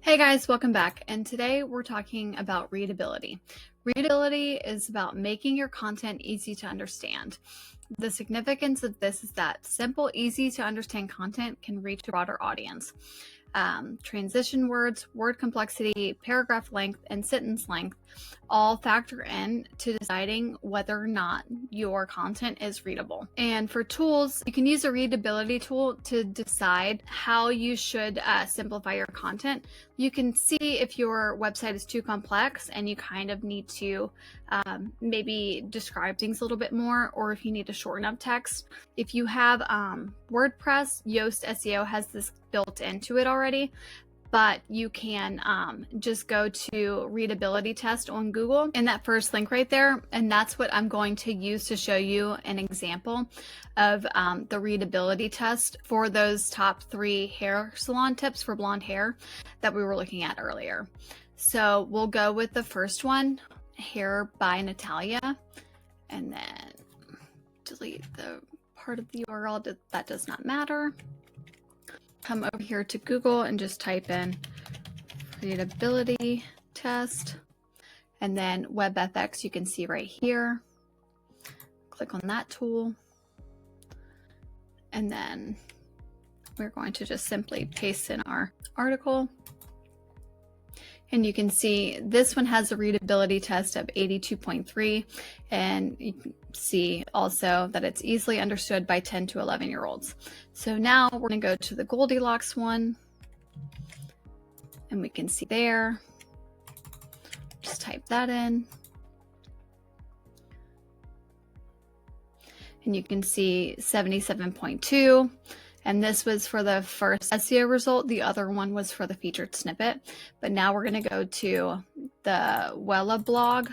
Hey guys, welcome back. And today we're talking about readability. Readability is about making your content easy to understand. The significance of this is that simple, easy to understand content can reach a broader audience. Transition words, word complexity, paragraph length, and sentence length all factor in to deciding whether or not your content is readable. And for tools, you can use a readability tool to decide how you should simplify your content. You can see if your website is too complex and you kind of need to maybe describe things a little bit more, or if you need to shorten up text. If you have WordPress, Yoast SEO has this built into it already, but you can just go to readability test on Google in that first link right there. And that's what I'm going to use to show you an example of the readability test for those top 3 hair salon tips for blonde hair that we were looking at earlier. So we'll go with the first one, Hair by Natalia, and then delete the part of the URL that does not matter. Come over here to Google and just type in readability test, and then WebFX you can see right here. Click on that tool, and then we're going to just simply paste in our article. And you can see this one has a readability test of 82.3, and you can see also that it's easily understood by 10 to 11-year-olds. So now we're going to go to the Goldilocks one, and we can see there. Just type that in. And you can see 77.2. And this was for the first SEO result. The other one was for the featured snippet. But now we're going to go to the Wella blog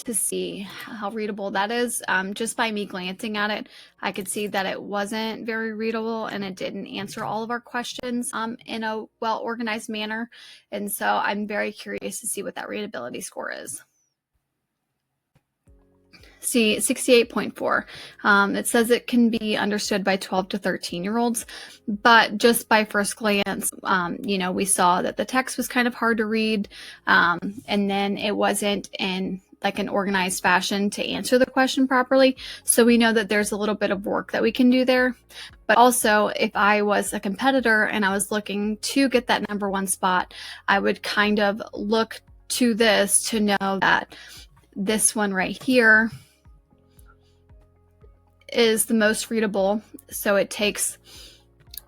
to see how readable that is. Just by me glancing at it, I could see that it wasn't very readable and it didn't answer all of our questions in a well-organized manner. And so I'm very curious to see what that readability score is. See, 68.4. It says it can be understood by 12 to 13-year-olds, but just by first glance, we saw that the text was kind of hard to read, and then it wasn't in like an organized fashion to answer the question properly. So we know that there's a little bit of work that we can do there. But also, if I was a competitor and I was looking to get that #1 spot, I would kind of look to this to know that this one right here is the most readable. So it takes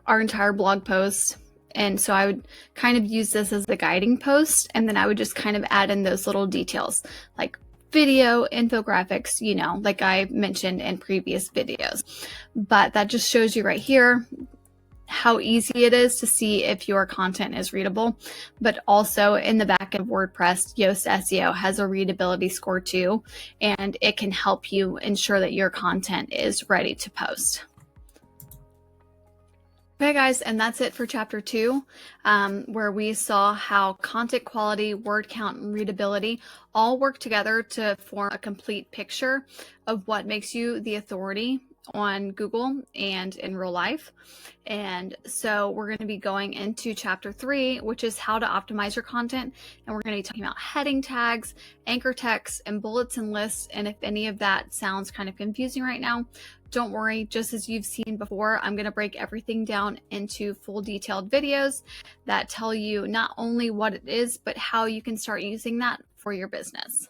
our entire blog post. And so I would kind of use this as the guiding post. And then I would just kind of add in those little details like video, infographics, like I mentioned in previous videos. But that just shows you right here how easy it is to see if your content is readable. But also in the back of WordPress, Yoast SEO has a readability score too, and it can help you ensure that your content is ready to post. Okay guys, and that's it for chapter 2, where we saw how content quality, word count, and readability all work together to form a complete picture of what makes you the authority on Google and in real life. And so we're going to be going into chapter 3, which is how to optimize your content. And we're going to be talking about heading tags, anchor text, and bullets and lists. And if any of that sounds kind of confusing right now, don't worry. Just as you've seen before, I'm going to break everything down into full detailed videos that tell you not only what it is, but how you can start using that for your business.